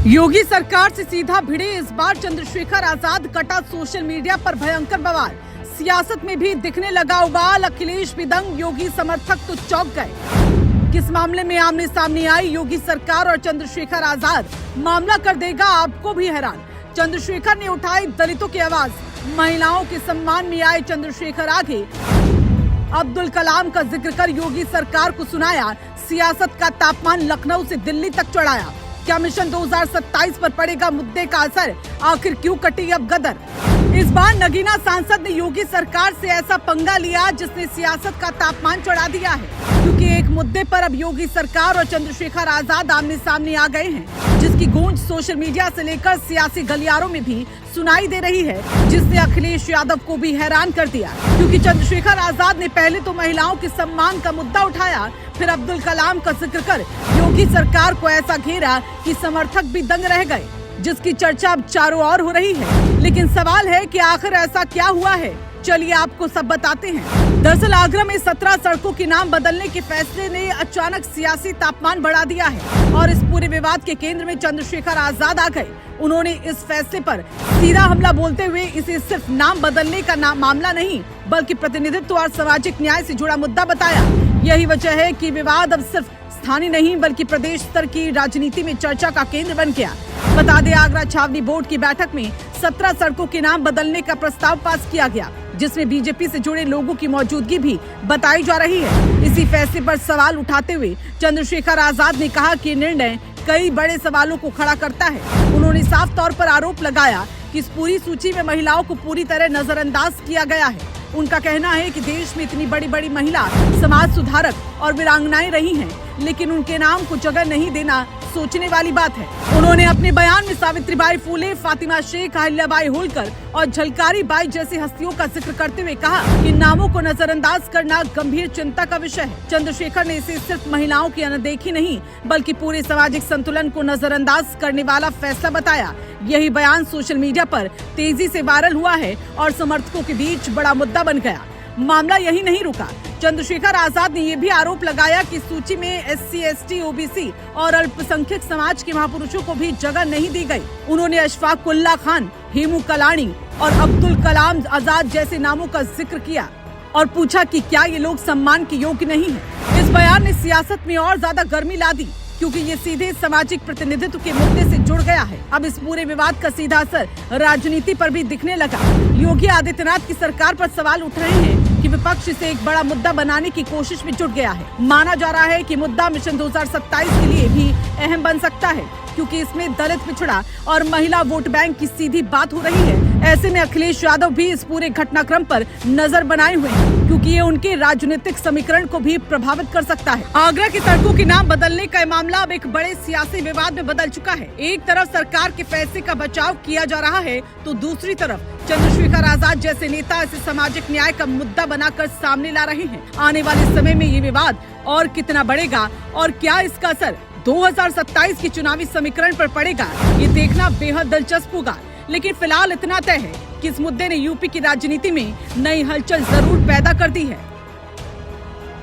योगी सरकार से सीधा भिड़े इस बार चंद्रशेखर आजाद, कटा सोशल मीडिया पर भयंकर बवाल। सियासत में भी दिखने लगा उबाल। अखिलेश भी दंग, योगी समर्थक तो चौंक गए। किस मामले में आमने सामने आई योगी सरकार और चंद्रशेखर आजाद, मामला कर देगा आपको भी हैरान। चंद्रशेखर ने उठाई दलितों की आवाज, महिलाओं के सम्मान में आए चंद्रशेखर आगे। अब्दुल कलाम का जिक्र कर योगी सरकार को सुनाया सियासत का तापमान, लखनऊ से दिल्ली तक चढ़ाया। क्या मिशन 2027 पर पड़ेगा मुद्दे का असर, आखिर क्यों कटी अब गदर। इस बार नगीना सांसद ने योगी सरकार से ऐसा पंगा लिया जिसने सियासत का तापमान चढ़ा दिया है, क्योंकि एक मुद्दे पर अब योगी सरकार और चंद्रशेखर आजाद आमने सामने आ गए हैं, जिसकी गूंज सोशल मीडिया से लेकर सियासी गलियारों में भी सुनाई दे रही है, जिसने अखिलेश यादव को भी हैरान कर दिया। क्योंकि चंद्रशेखर आजाद ने पहले तो महिलाओं के सम्मान का मुद्दा उठाया, फिर अब्दुल कलाम का जिक्र कर योगी सरकार को ऐसा घेरा कि समर्थक भी दंग रह गए, जिसकी चर्चा अब चारों ओर हो रही है। लेकिन सवाल है कि आखिर ऐसा क्या हुआ है, चलिए आपको सब बताते हैं। दरअसल आगरा में 17 सड़कों के नाम बदलने के फैसले ने अचानक सियासी तापमान बढ़ा दिया है और इस पूरे विवाद के केंद्र में चंद्रशेखर आजाद आ गए। उन्होंने इस फैसले पर सीधा हमला बोलते हुए इसे सिर्फ नाम बदलने का मामला नहीं, बल्कि प्रतिनिधित्व और सामाजिक न्याय से जुड़ा मुद्दा बताया। यही वजह है कि विवाद अब सिर्फ स्थानीय नहीं बल्कि प्रदेश स्तर की राजनीति में चर्चा का केंद्र बन गया। बता दें, आगरा छावनी बोर्ड की बैठक में 17 सड़कों के नाम बदलने का प्रस्ताव पास किया गया, जिसमें बीजेपी से जुड़े लोगों की मौजूदगी भी बताई जा रही है। इसी फैसले पर सवाल उठाते हुए चंद्रशेखर आजाद ने कहा कि निर्णय कई बड़े सवालों को खड़ा करता है। उन्होंने साफ तौर पर आरोप लगाया कि इस पूरी सूची में महिलाओं को पूरी तरह नजरअंदाज किया गया है। उनका कहना है कि देश में इतनी बड़ी बड़ी महिला समाज सुधारक और वीरांगनाएं रही हैं, लेकिन उनके नाम को जगह नहीं देना सोचने वाली बात है। उन्होंने अपने बयान में सावित्रीबाई फुले, फातिमा शेख, अहिल्याबाई होलकर और झलकारी बाई जैसी हस्तियों का जिक्र करते हुए कहा कि नामों को नजरअंदाज करना गंभीर चिंता का विषय है। चंद्रशेखर ने इसे सिर्फ महिलाओं की अनदेखी नहीं बल्कि पूरे सामाजिक संतुलन को नजरअंदाज करने वाला फैसला बताया। यही बयान सोशल मीडिया पर तेजी से वायरल हुआ है और समर्थकों के बीच बड़ा मुद्दा बन गया। मामला यही नहीं रुका। चंद्रशेखर आजाद ने ये भी आरोप लगाया कि सूची में SC, ST, OBC और अल्पसंख्यक समाज के महापुरुषों को भी जगह नहीं दी गई। उन्होंने अशफाक उल्ला खान, हेमू कलानी और अब्दुल कलाम आजाद जैसे नामों का जिक्र किया और पूछा कि क्या ये लोग सम्मान के योग्य नहीं है। इस बयान ने सियासत में और ज्यादा गर्मी ला दी, क्योंकि ये सीधे सामाजिक प्रतिनिधित्व के मुद्दे से जुड़ गया है। अब इस पूरे विवाद का सीधा असर राजनीति पर भी दिखने लगा। योगी आदित्यनाथ की सरकार पर सवाल उठ रहे हैं कि विपक्ष इसे एक बड़ा मुद्दा बनाने की कोशिश में जुट गया है। माना जा रहा है कि मुद्दा मिशन 2027 के लिए भी अहम बन सकता है, क्योंकि इसमें दलित, पिछड़ा और महिला वोट बैंक की सीधी बात हो रही है। ऐसे में अखिलेश यादव भी इस पूरे घटनाक्रम पर नजर बनाए हुए हैं, क्योंकि ये उनके राजनीतिक समीकरण को भी प्रभावित कर सकता है। आगरा की सड़कों के नाम बदलने का मामला अब एक बड़े सियासी विवाद में बदल चुका है। एक तरफ सरकार के फैसले का बचाव किया जा रहा है, तो दूसरी तरफ चंद्रशेखर आजाद जैसे नेता इसे सामाजिक न्याय का मुद्दा बनाकर सामने ला रहे हैं। आने वाले समय में ये विवाद और कितना बढ़ेगा और क्या इसका असर 2027 की चुनावी समीकरण पर पड़ेगा, ये देखना बेहद दिलचस्प होगा। लेकिन फिलहाल इतना तय है कि इस मुद्दे ने यूपी की राजनीति में नई हलचल जरूर पैदा कर दी है।